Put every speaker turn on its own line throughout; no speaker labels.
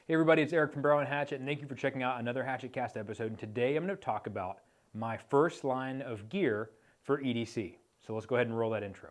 Hey everybody, it's Eric from Barrel Hatchet, and thank you for checking out another Hatchet Cast episode. And today I'm going to talk about my first line of gear for EDC. So let's go ahead and roll that intro.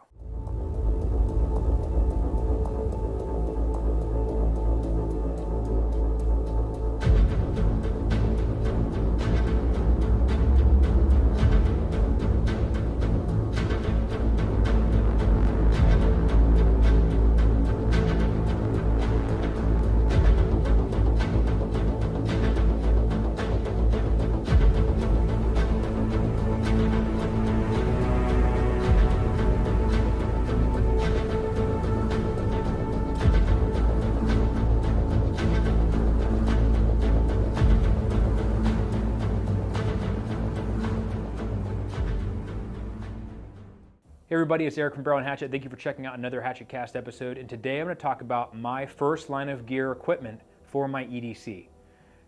Hey everybody, it's Eric from Barrel Hatchet. Thank you for checking out another Hatchet Cast episode. And today I'm going to talk about my first line of gear equipment for my EDC.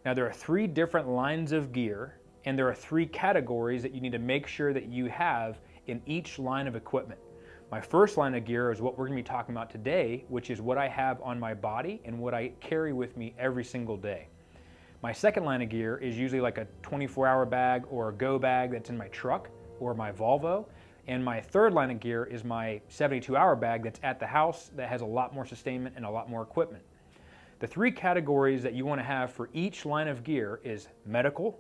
Now there are three different lines of gear, and there are three categories that you need to make sure that you have in each line of equipment. My first line of gear is what we're going to be talking about today, which is what I have on my body and what I carry with me every single day. My second line of gear is usually like a 24-hour bag or a go bag that's in my truck or my Volvo. And my third line of gear is my 72-hour bag that's at the house that has a lot more sustainment and a lot more equipment. The three categories that you want to have for each line of gear is medical,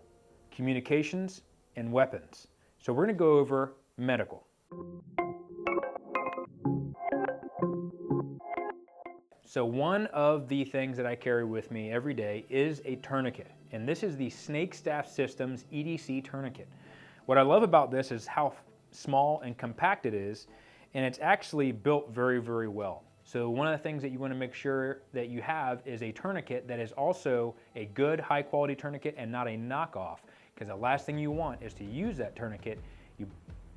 communications, and weapons. So we're going to go over medical. So one of the things that I carry with me every day is a tourniquet, and this is the Snake Staff Systems EDC tourniquet. What I love about this is how small and compact it is, and it's actually built very, very well. So one of the things that you want to make sure that you have is a tourniquet that is also a good high quality tourniquet and not a knockoff, because the last thing you want is to use that tourniquet, you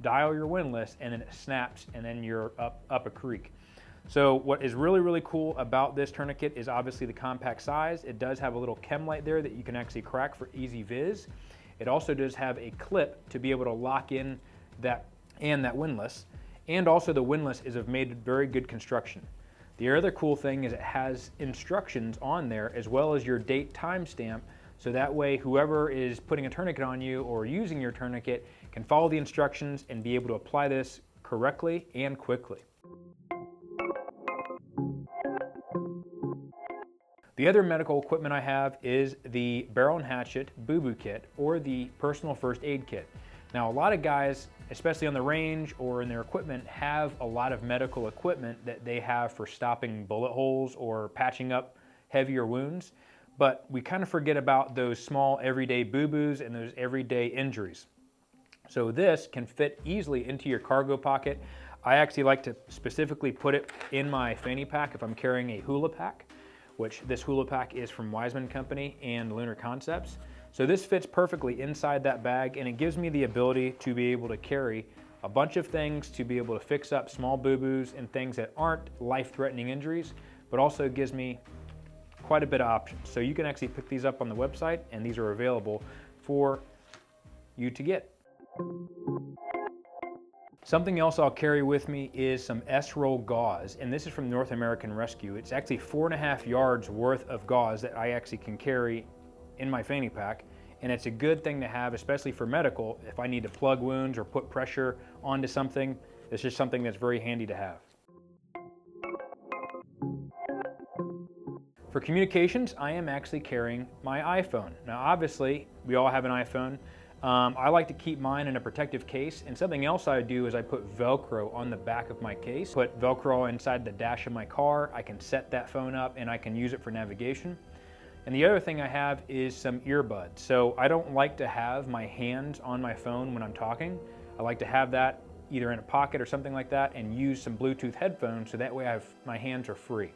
dial your windlass and then it snaps and then you're up a creek. So what is really, really cool about this tourniquet is obviously the compact size. It does have a little chem light there that you can actually crack for easy viz. It also does have a clip to be able to lock in that windlass, and also the windlass is of made very good construction. The other cool thing is it has instructions on there as well as your date timestamp, so that way whoever is putting a tourniquet on you or using your tourniquet can follow the instructions and be able to apply this correctly and quickly. The other medical equipment I have is the Barrel and Hatchet Boo-Boo Kit, or the Personal First Aid Kit. Now a lot of guys, especially on the range or in their equipment, have a lot of medical equipment that they have for stopping bullet holes or patching up heavier wounds, but we kind of forget about those small everyday boo-boos and those everyday injuries. So this can fit easily into your cargo pocket. I actually like to specifically put it in my fanny pack if I'm carrying a hula pack, which this hula pack is from Wiseman Company and Lunar Concepts. So this fits perfectly inside that bag, and it gives me the ability to be able to carry a bunch of things to be able to fix up small boo-boos and things that aren't life-threatening injuries, but also gives me quite a bit of options. So you can actually pick these up on the website, and these are available for you to get. Something else I'll carry with me is some S-roll gauze, and this is from North American Rescue. It's actually 4.5 yards worth of gauze that I actually can carry in my fanny pack, and it's a good thing to have, especially for medical. If I need to plug wounds or put pressure onto something, it's just something that's very handy to have. For communications, I am actually carrying my iPhone. Now obviously, we all have an iPhone. I like to keep mine in a protective case, and something else I do is I put Velcro on the back of my case, put Velcro inside the dash of my car. I can set that phone up and I can use it for navigation. And the other thing I have is some earbuds. So I don't like to have my hands on my phone when I'm talking. I like to have that either in a pocket or something like that and use some Bluetooth headphones, so that way my hands are free.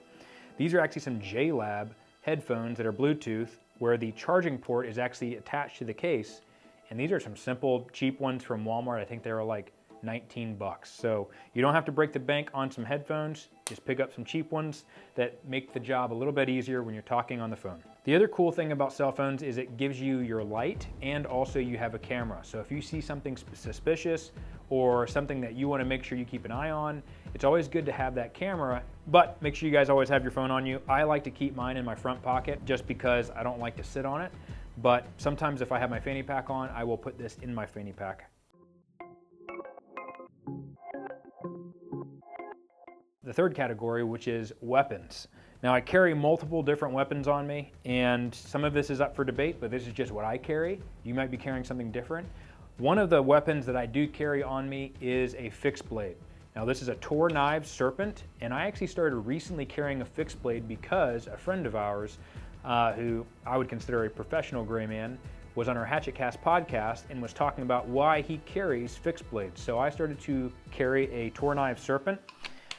These are actually some J-Lab headphones that are Bluetooth, where the charging port is actually attached to the case. And these are some simple, cheap ones from Walmart. I think they were like 19 bucks. So you don't have to break the bank on some headphones. Just pick up some cheap ones that make the job a little bit easier when you're talking on the phone. The other cool thing about cell phones is it gives you your light, and also you have a camera. So if you see something suspicious or something that you want to make sure you keep an eye on, it's always good to have that camera But make sure you guys always have your phone on you. I like to keep mine in my front pocket just because I don't like to sit on it. But sometimes if I have my fanny pack on, I will put this in my fanny pack. The third category, which is weapons. Now I carry multiple different weapons on me, and some of this is up for debate, but this is just what I carry. You might be carrying something different. One of the weapons that I do carry on me is a fixed blade. Now this is a Tor Knives Serpent, and I actually started recently carrying a fixed blade because a friend of ours, who I would consider a professional gray man, was on our Hatchet Cast podcast and was talking about why he carries fixed blades. So I started to carry a Tor Knives Serpent.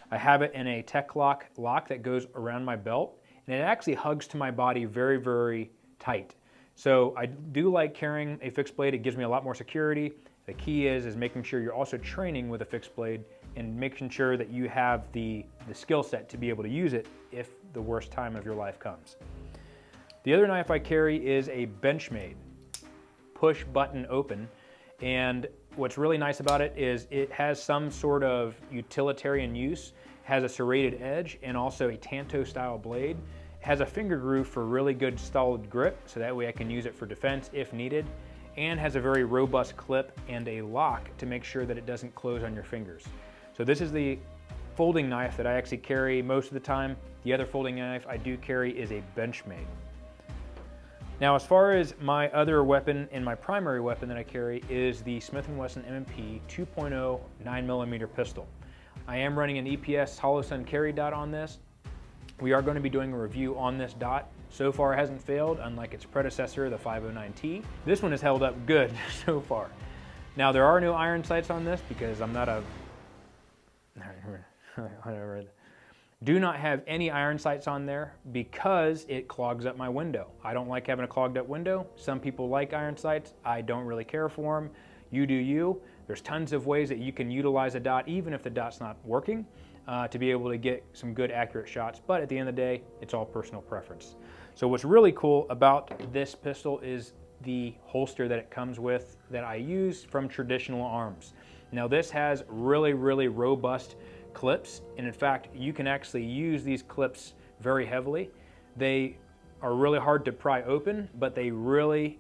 I have it in a Tech lock that goes around my belt, and it actually hugs to my body very, very tight. So I do like carrying a fixed blade. It gives me a lot more security. The key is making sure you're also training with a fixed blade and making sure that you have the skill set to be able to use it if the worst time of your life comes. The other knife I carry is a Benchmade, push button open, and what's really nice about it is it has some sort of utilitarian use, has a serrated edge and also a Tanto style blade, has a finger groove for really good solid grip, so that way I can use it for defense if needed, and has a very robust clip and a lock to make sure that it doesn't close on your fingers. So this is the folding knife that I actually carry most of the time. The other folding knife I do carry is a Benchmade. Now as far as my other weapon and my primary weapon that I carry is the Smith & Wesson M&P 2.0 9mm pistol. I am running an EPS Hollow Sun carry dot on this. We are going to be doing a review on this dot. So far it hasn't failed, unlike its predecessor, the 509T. This one has held up good so far. Now there are no iron sights on this because I'm not a... Do not have any iron sights on there because it clogs up my window. I don't like having a clogged up window. Some people like iron sights. I don't really care for them. You do you. There's tons of ways that you can utilize a dot even if the dot's not working to be able to get some good accurate shots. But at the end of the day, it's all personal preference. So what's really cool about this pistol is the holster that it comes with that I use from Traditional Arms. Now this has really, really robust clips, and in fact you can actually use these clips very heavily. They are really hard to pry open, but they really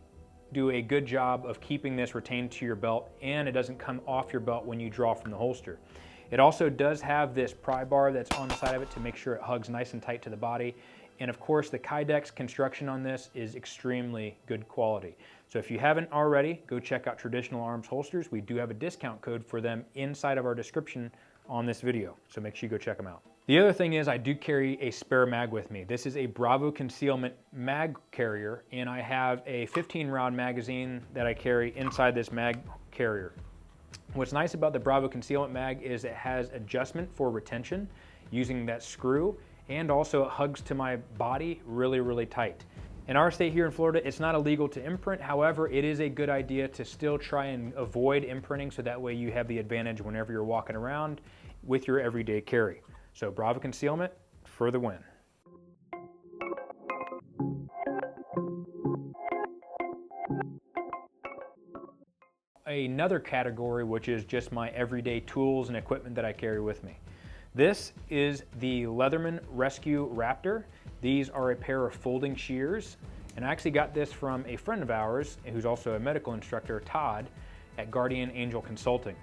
do a good job of keeping this retained to your belt, and it doesn't come off your belt when you draw from the holster. It also does have this pry bar that's on the side of it to make sure it hugs nice and tight to the body, and of course the Kydex construction on this is extremely good quality. So if you haven't already, go check out Traditional Arms holsters. We do have a discount code for them inside of our description on this video, so make sure you go check them out. The other thing is I do carry a spare mag with me. This is a Bravo Concealment mag carrier, and I have a 15-round magazine that I carry inside this mag carrier. What's nice about the Bravo Concealment mag is it has adjustment for retention using that screw, and also it hugs to my body really, really tight. In our state here in Florida, it's not illegal to imprint. However, it is a good idea to still try and avoid imprinting so that way you have the advantage whenever you're walking around with your everyday carry. So Bravo Concealment for the win. Another category, which is just my everyday tools and equipment that I carry with me. This is the Leatherman Rescue Raptor. These are a pair of folding shears, and I actually got this from a friend of ours who's also a medical instructor, Todd, at Guardian Angel Consulting.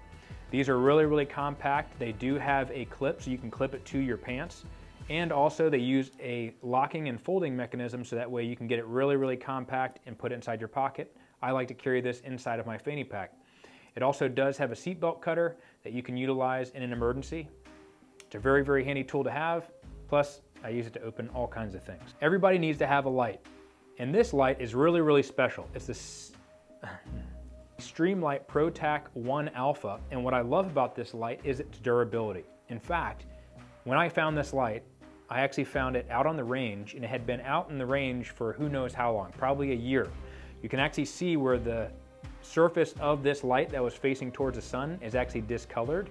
These are really, really compact. They do have a clip so you can clip it to your pants, and also they use a locking and folding mechanism so that way you can get it really, really compact and put it inside your pocket. I like to carry this inside of my fanny pack. It also does have a seatbelt cutter that you can utilize in an emergency. It's a very, very handy tool to have. Plus, I use it to open all kinds of things. Everybody needs to have a light, and this light is really, really special. It's the Streamlight ProTac 1 Alpha, and what I love about this light is its durability. In fact, when I found this light, I actually found it out on the range, and it had been out in the range for who knows how long, probably a year. You can actually see where the surface of this light that was facing towards the sun is actually discolored.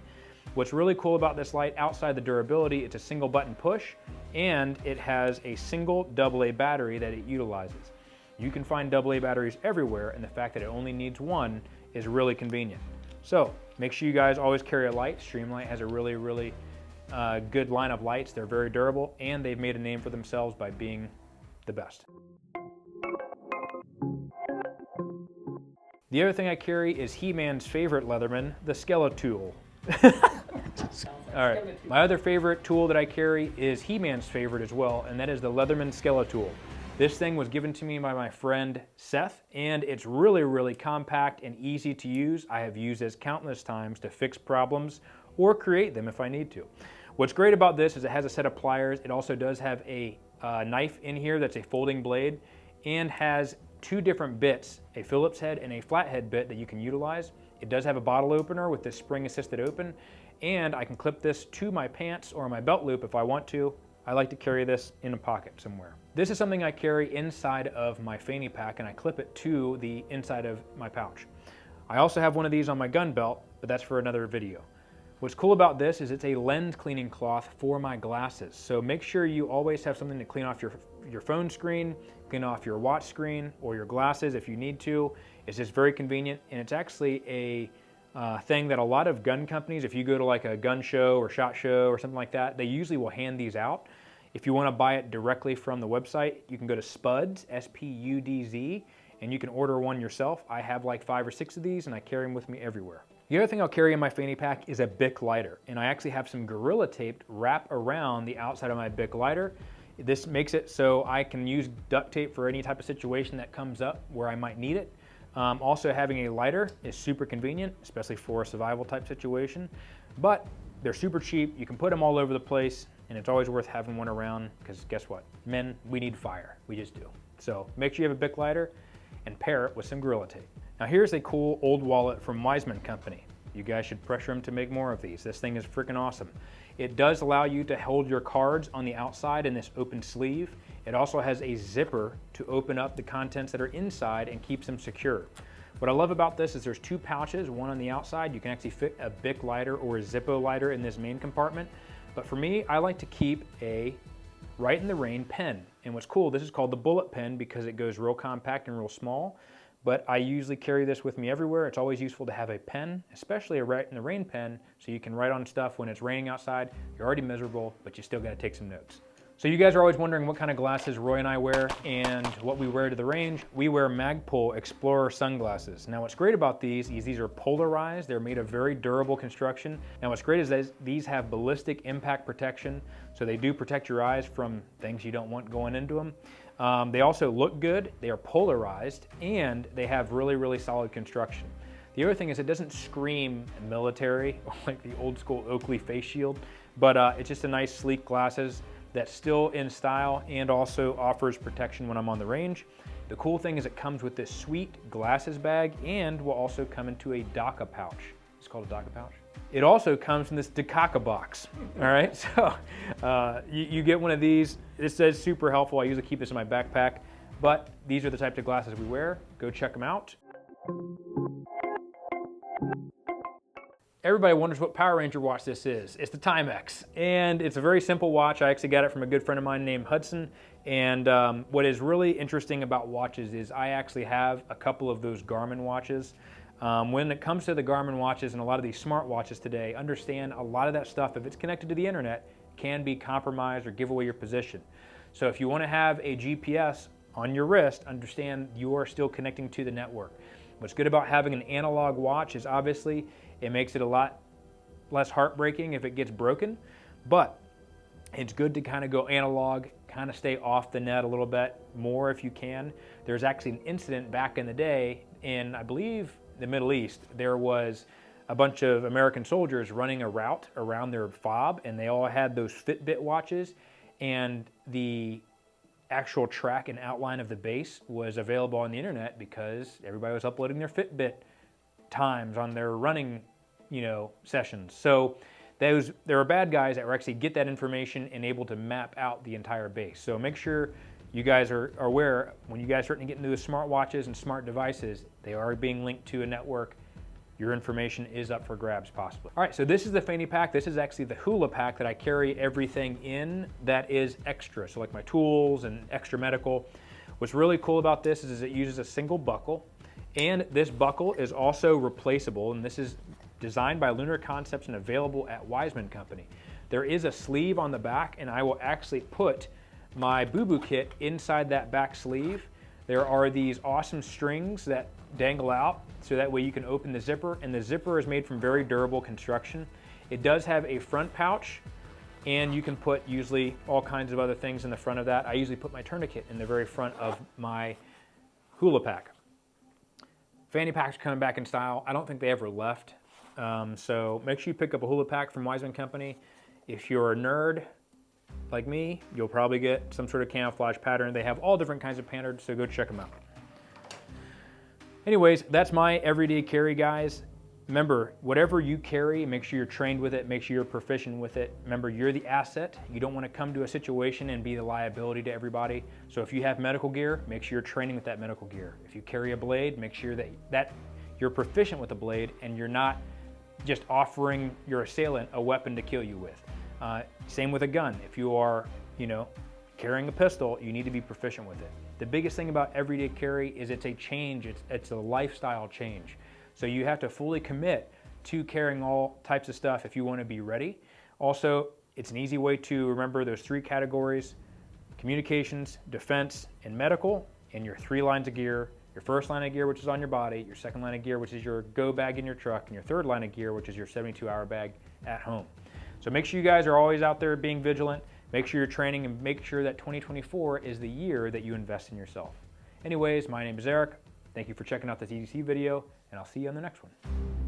What's really cool about this light, outside the durability, it's a single button push, and it has a single AA battery that it utilizes. You can find AA batteries everywhere, and the fact that it only needs one is really convenient. So make sure you guys always carry a light. Streamlight has a really, really good line of lights. They're very durable, and they've made a name for themselves by being the best. The other thing I carry is He-Man's favorite Leatherman, the Skeletool. All right, my other favorite tool that I carry is He-Man's favorite as well, and that is the Leatherman Skeletool. This thing was given to me by my friend Seth, and it's really, really compact and easy to use. I have used this countless times to fix problems or create them if I need to. What's great about this is it has a set of pliers. It also does have a knife in here that's a folding blade and has two different bits, a Phillips head and a flathead bit that you can utilize. It does have a bottle opener with this spring-assisted open, and I can clip this to my pants or my belt loop if I want to. I like to carry this in a pocket somewhere. This is something I carry inside of my fanny pack, and I clip it to the inside of my pouch. I also have one of these on my gun belt, but that's for another video. What's cool about this is it's a lens cleaning cloth for my glasses. So make sure you always have something to clean off your phone screen, clean off your watch screen, or your glasses if you need to. It's just very convenient, and it's actually a thing that a lot of gun companies, if you go to like a gun show or SHOT Show or something like that, they usually will hand these out. If you want to buy it directly from the website, you can go to SPUDZ, S-P-U-D-Z, and you can order one yourself. I have like 5 or 6 of these, and I carry them with me everywhere. The other thing I'll carry in my fanny pack is a Bic lighter, and I actually have some Gorilla Tape wrap around the outside of my Bic lighter. This makes it so I can use duct tape for any type of situation that comes up where I might need it. Also, having a lighter is super convenient, especially for a survival type situation, but they're super cheap. You can put them all over the place, and it's always worth having one around because guess what? Men, we need fire. We just do. So make sure you have a Bic lighter and pair it with some Gorilla Tape. Now here's a cool old wallet from Wiseman Company. You guys should pressure them to make more of these. This thing is freaking awesome. It does allow you to hold your cards on the outside in this open sleeve. It also has a zipper to open up the contents that are inside and keeps them secure. What I love about this is there's 2 pouches, one on the outside. You can actually fit a Bic lighter or a Zippo lighter in this main compartment. But for me, I like to keep a Right in the Rain pen. And what's cool, this is called the bullet pen because it goes real compact and real small. But I usually carry this with me everywhere. It's always useful to have a pen, especially a Right in the Rain pen, so you can write on stuff when it's raining outside. You're already miserable, but you still gotta take some notes. So you guys are always wondering what kind of glasses Roy and I wear and what we wear to the range. We wear Magpul Explorer sunglasses. Now what's great about these is these are polarized. They're made of very durable construction. Now what's great is that these have ballistic impact protection, so they do protect your eyes from things you don't want going into them. They also look good, they are polarized, and they have really, really solid construction. The other thing is it doesn't scream military like the old school Oakley face shield, but it's just a nice sleek glasses that's still in style and also offers protection when I'm on the range. The cool thing is it comes with this sweet glasses bag and will also come into a DACA pouch. It's called a DACA pouch. It also comes in this DACA box, all right? So you get one of these. This says super helpful. I usually keep this in my backpack, but these are the types of glasses we wear. Go check them out. Everybody wonders what Power Ranger watch this is. It's the Timex, and it's a very simple watch. I actually got it from a good friend of mine named Hudson, and what is really interesting about watches is I actually have a couple of those Garmin watches. When it comes to the Garmin watches and a lot of these smart watches today, understand a lot of that stuff, if it's connected to the internet, can be compromised or give away your position. So if you want to have a GPS on your wrist, understand you are still connecting to the network. What's good about having an analog watch is obviously it makes it a lot less heartbreaking if it gets broken, but it's good to kind of go analog, kind of stay off the net a little bit more if you can. There's actually an incident back in the day in, I believe, the Middle East. There was a bunch of American soldiers running a route around their fob, and they all had those Fitbit watches, and the actual track and outline of the base was available on the internet because everybody was uploading their Fitbit times on their running, sessions. So there were bad guys that were actually get that information and able to map out the entire base. So make sure you guys are aware when you guys start to get into the smart watches and smart devices, they are being linked to a network. Your information is up for grabs possibly. All right, so this is the fanny pack. This is actually the hula pack that I carry everything in that is extra. So like my tools and extra medical. What's really cool about this is it uses a single buckle, and this buckle is also replaceable, and this is designed by Lunar Concepts and available at Wiseman Company. There is a sleeve on the back, and I will actually put my boo-boo kit inside that back sleeve. There are these awesome strings that dangle out, so that way you can open the zipper, and the zipper is made from very durable construction. It does have a front pouch, and you can put usually all kinds of other things in the front of that. I usually put my tourniquet in the very front of my hula pack. Fanny packs are coming back in style. I don't think they ever left. So make sure you pick up a hula pack from Wiseman Company. If you're a nerd like me, you'll probably get some sort of camouflage pattern. They have all different kinds of patterns, so go check them out. Anyways, that's my everyday carry, guys. Remember, whatever you carry, make sure you're trained with it, make sure you're proficient with it. Remember, you're the asset. You don't want to come to a situation and be the liability to everybody. So if you have medical gear, make sure you're training with that medical gear. If you carry a blade, make sure that you're proficient with the blade and you're not just offering your assailant a weapon to kill you with. Same with a gun. If you are, carrying a pistol, you need to be proficient with it. The biggest thing about everyday carry is it's a change. It's a lifestyle change. So you have to fully commit to carrying all types of stuff if you want to be ready. Also, it's an easy way to remember those 3 categories: communications, defense, and medical, and your 3 lines of gear. Your first line of gear, which is on your body, your second line of gear, which is your go bag in your truck, and your third line of gear, which is your 72-hour bag at home. So make sure you guys are always out there being vigilant. Make sure you're training, and make sure that 2024 is the year that you invest in yourself. Anyways, my name is Eric. Thank you for checking out this EDC video, and I'll see you on the next one.